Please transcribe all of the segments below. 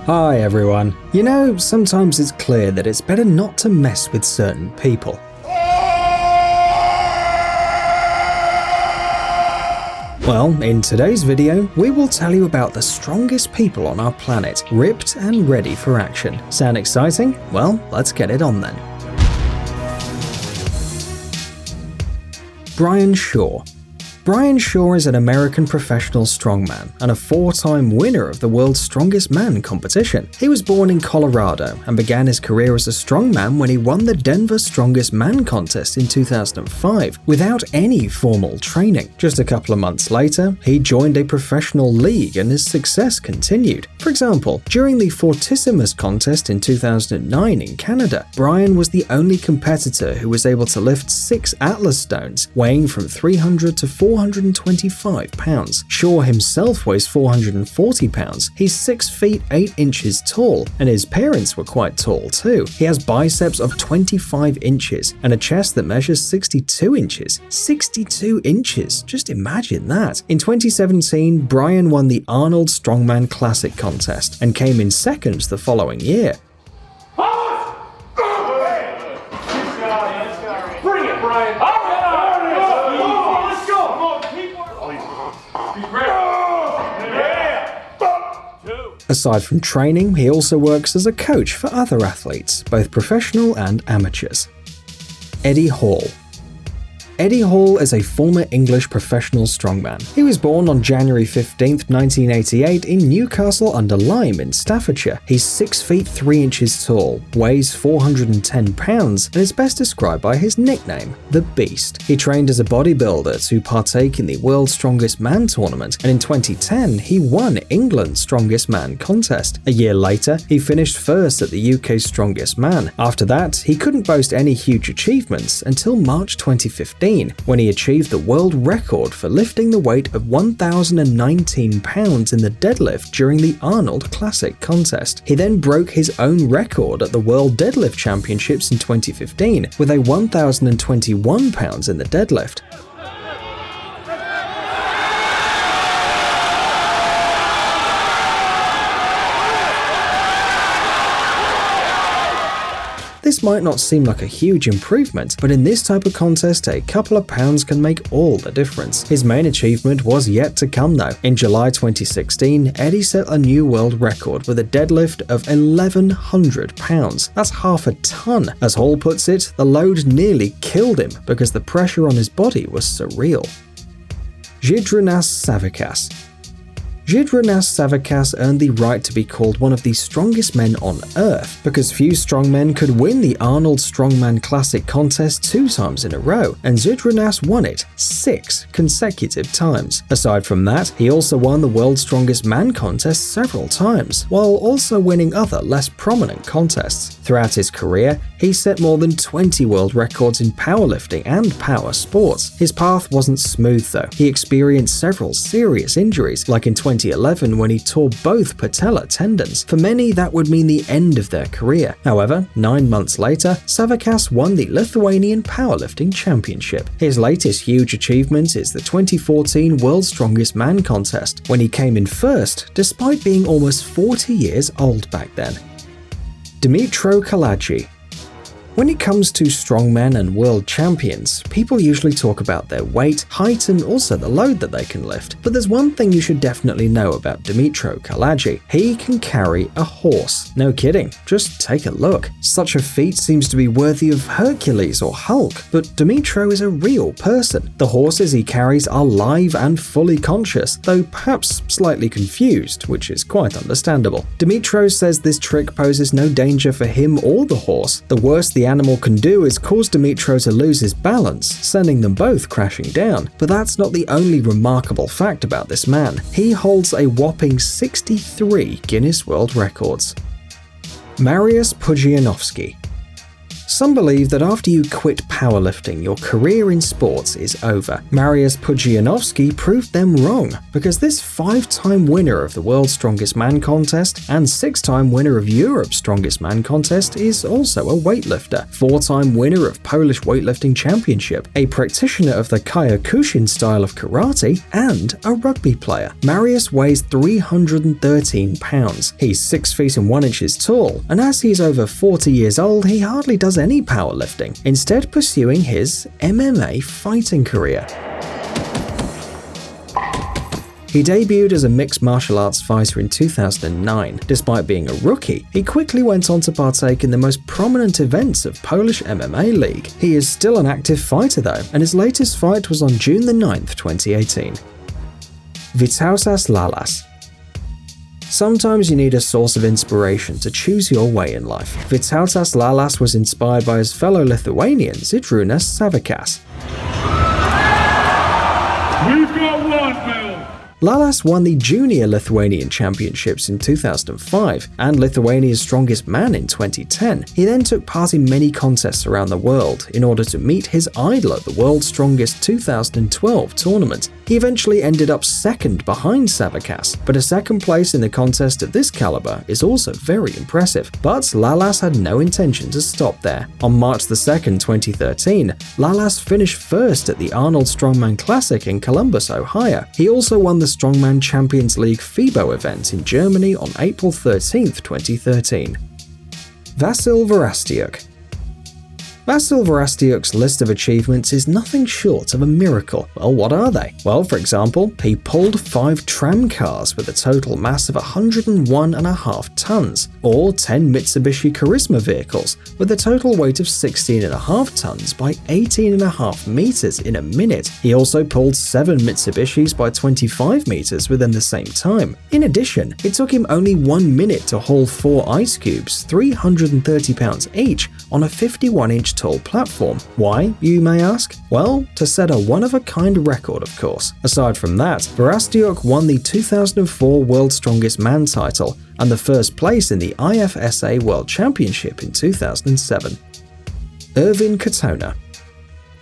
Hi everyone. You know, sometimes it's clear that it's better not to mess with certain people. Well, in today's video, we will tell you about the strongest people on our planet, ripped and ready for action. Sound exciting? Well, let's get it on then. Brian Shaw. Brian Shaw is an American professional strongman and a 4-time winner of the World's Strongest Man competition. He was born in Colorado and began his career as a strongman when he won the Denver Strongest Man contest in 2005 without any formal training. Just a couple of months later, he joined a professional league and his success continued. For example, during the Fortissimus contest in 2009 in Canada, Brian was the only competitor who was able to lift 6 Atlas stones, weighing from 300 to 425 pounds. Shaw himself weighs 440 pounds. He's 6 feet 8 inches tall, and his parents were quite tall too. He has biceps of 25 inches and a chest that measures 62 inches. 62 inches! Just imagine that. In 2017, Brian won the Arnold Strongman Classic contest and came in second the following year. Bring it, Brian! Aside from training, he also works as a coach for other athletes, both professional and amateurs. Eddie Hall. Eddie Hall is a former English professional strongman. He was born on January 15, 1988 in Newcastle-under-Lyme in Staffordshire. He's 6 feet 3 inches tall, weighs 410 pounds, and is best described by his nickname, The Beast. He trained as a bodybuilder to partake in the World's Strongest Man tournament, and in 2010 he won England's Strongest Man contest. A year later, he finished first at the UK's Strongest Man. After that, he couldn't boast any huge achievements until March 2015. When he achieved the world record for lifting the weight of 1,019 pounds in the deadlift during the Arnold Classic contest. He then broke his own record at the World Deadlift Championships in 2015 with a 1,021 pounds in the deadlift. This might not seem like a huge improvement, but in this type of contest, a couple of pounds can make all the difference. His main achievement was yet to come though. In July 2016, Eddie set a new world record with a deadlift of 1,100 pounds. That's half a ton. As Hall puts it, the load nearly killed him because the pressure on his body was surreal. Jiranas Savikas. Jiranas Savikas earned the right to be called one of the strongest men on Earth because few strongmen could win the Arnold Strongman Classic contest 2 times in a row, and Jiranas won it 6 consecutive times. Aside from that, he also won the World's Strongest Man contest several times, while also winning other less prominent contests. Throughout his career, he set more than 20 world records in powerlifting and power sports. His path wasn't smooth though. He experienced several serious injuries, like in 2011 when he tore both patella tendons. For many, that would mean the end of their career. However, 9 months later, Savikas won the Lithuanian Powerlifting Championship. His latest huge achievement is the 2014 World's Strongest Man contest, when he came in first despite being almost 40 years old back then. Dimitro Kalachi. When it comes to strongmen and world champions, people usually talk about their weight, height, and also the load that they can lift. But there's one thing you should definitely know about Dimitro Kalachi. He can carry a horse. No kidding, just take a look. Such a feat seems to be worthy of Hercules or Hulk, but Dimitro is a real person. The horses he carries are live and fully conscious, though perhaps slightly confused, which is quite understandable. Dimitro says this trick poses no danger for him or the horse. The worst the animal can do is cause Dimitro to lose his balance, sending them both crashing down. But that's not the only remarkable fact about this man. He holds a whopping 63 Guinness World Records. Mariusz Puginovsky. Some believe that after you quit powerlifting, your career in sports is over. Mariusz Puginovsky proved them wrong, because this 5-time winner of the World's Strongest Man contest and 6-time winner of Europe's Strongest Man contest is also a weightlifter, 4-time winner of Polish Weightlifting Championship, a practitioner of the Kyokushin style of karate, and a rugby player. Mariusz weighs 313 pounds. He's 6 feet and 1 inches tall, and as he's over 40 years old, he hardly does any powerlifting, instead pursuing his MMA fighting career. He debuted as a mixed martial arts fighter in 2009. Despite being a rookie, he quickly went on to partake in the most prominent events of Polish MMA League. He is still an active fighter though, and his latest fight was on June 9th, 2018. Vitalis Lazas. Sometimes you need a source of inspiration to choose your way in life. Vitalis Lazas was inspired by his fellow Lithuanians, Jiranas Savikas. We've got one, Bill! Lazas won the Junior Lithuanian Championships in 2005 and Lithuania's Strongest Man in 2010. He then took part in many contests around the world in order to meet his idol at the World's Strongest 2012 tournament. He eventually ended up second behind Savikas, but a second place in the contest of this caliber is also very impressive. But Lazas had no intention to stop there. On March 2nd, 2013, Lazas finished first at the Arnold Strongman Classic in Columbus, Ohio. He also won the Strongman Champions League FIBO event in Germany on April 13th, 2013. Vasil Vorastiak. Vasil Vorastiak's list of achievements is nothing short of a miracle. Well, what are they? Well, for example, he pulled 5 tram cars with a total mass of 101.5 tons, or 10 Mitsubishi Charisma vehicles with a total weight of 16.5 tons by 18.5 meters in a minute. He also pulled 7 Mitsubishis by 25 meters within the same time. In addition, it took him only 1 minute to haul 4 ice cubes, 330 pounds each, on a 51-inch tall platform. Why, you may ask? Well, to set a one-of-a-kind record, of course. Aside from that, Vorastiak won the 2004 World's Strongest Man title and the first place in the IFSA World Championship in 2007. Erwin Katona.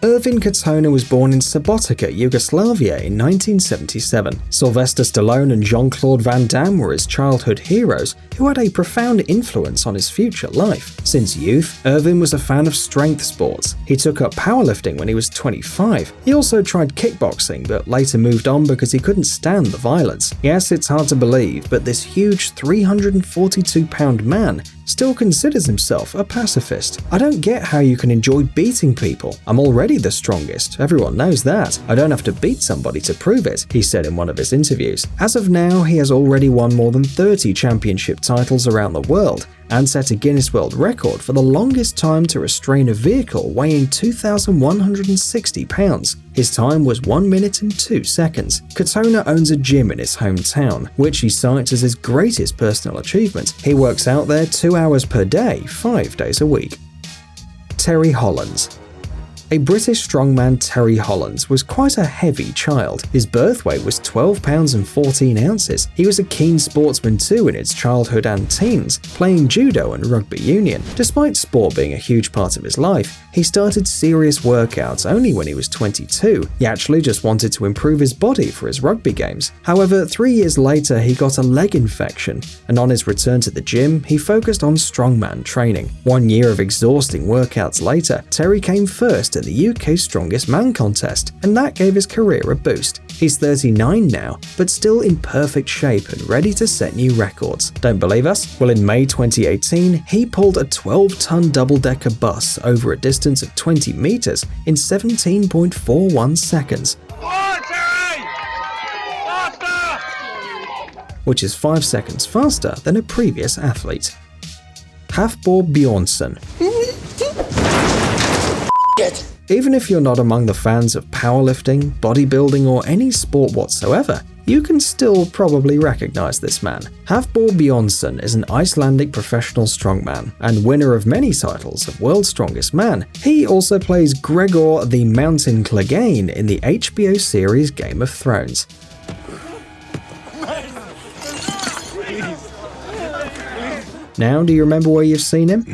Erwin Katona was born in Subotica, Yugoslavia in 1977. Sylvester Stallone and Jean-Claude Van Damme were his childhood heroes who had a profound influence on his future life. Since youth, Erwin was a fan of strength sports. He took up powerlifting when he was 25. He also tried kickboxing, but later moved on because he couldn't stand the violence. Yes, it's hard to believe, but this huge 342-pound man still considers himself a pacifist. I don't get how you can enjoy beating people. I'm already the strongest, everyone knows that. I don't have to beat somebody to prove it, he said in one of his interviews. As of now, he has already won more than 30 championship titles around the world and set a Guinness World Record for the longest time to restrain a vehicle weighing 2,160 pounds. His time was 1 minute and 2 seconds. Katona owns a gym in his hometown, which he cites as his greatest personal achievement. He works out there 2 hours per day, 5 days a week. Terry Hollands. A British strongman, Terry Hollands, was quite a heavy child. His birth weight was 12 pounds and 14 ounces. He was a keen sportsman too in his childhood and teens, playing judo and rugby union. Despite sport being a huge part of his life, he started serious workouts only when he was 22. He actually just wanted to improve his body for his rugby games. However, 3 years later, he got a leg infection, and on his return to the gym, he focused on strongman training. 1 year of exhausting workouts later, Terry came first in the UK's Strongest Man contest, and that gave his career a boost. He's 39 now, but still in perfect shape and ready to set new records. Don't believe us? Well, in May 2018, he pulled a 12-ton double-decker bus over a distance of 20 meters in 17.41 seconds, which is 5 seconds faster than a previous athlete. Borbjornsson. Even if you're not among the fans of powerlifting, bodybuilding, or any sport whatsoever, you can still probably recognize this man. Borbjornsson is an Icelandic professional strongman and winner of many titles of World's Strongest Man. He also plays Gregor the Mountain Clegane in the HBO series Game of Thrones. Now, do you remember where you've seen him?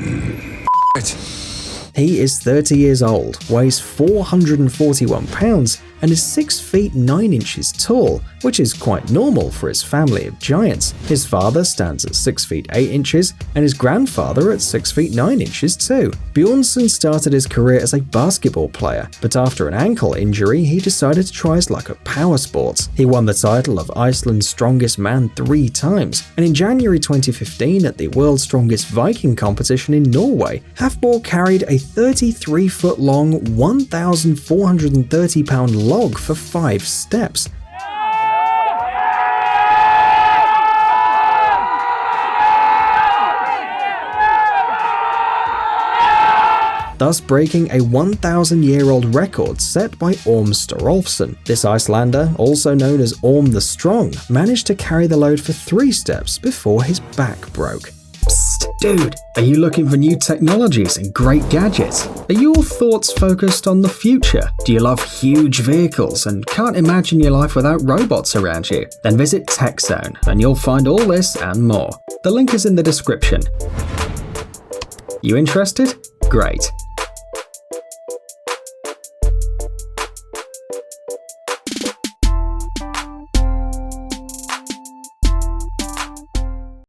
He is 30 years old, weighs 441 pounds, and is 6 feet 9 inches tall, which is quite normal for his family of giants. His father stands at 6 feet 8 inches, and his grandfather at 6 feet 9 inches too. Bjornsson started his career as a basketball player, but after an ankle injury, he decided to try his luck at power sports. He won the title of Iceland's strongest man 3 times, and in January 2015 at the World's Strongest Viking competition in Norway, Hafbor carried a 33-foot-long, 1,430-pound log for 5 steps. Thus breaking a 1,000-year-old record set by Orm Storolfsson. This Icelander, also known as Orm the Strong, managed to carry the load for 3 steps before his back broke. Psst, dude, are you looking for new technologies and great gadgets? Are your thoughts focused on the future? Do you love huge vehicles and can't imagine your life without robots around you? Then visit TechZone and you'll find all this and more. The link is in the description. You interested? Great.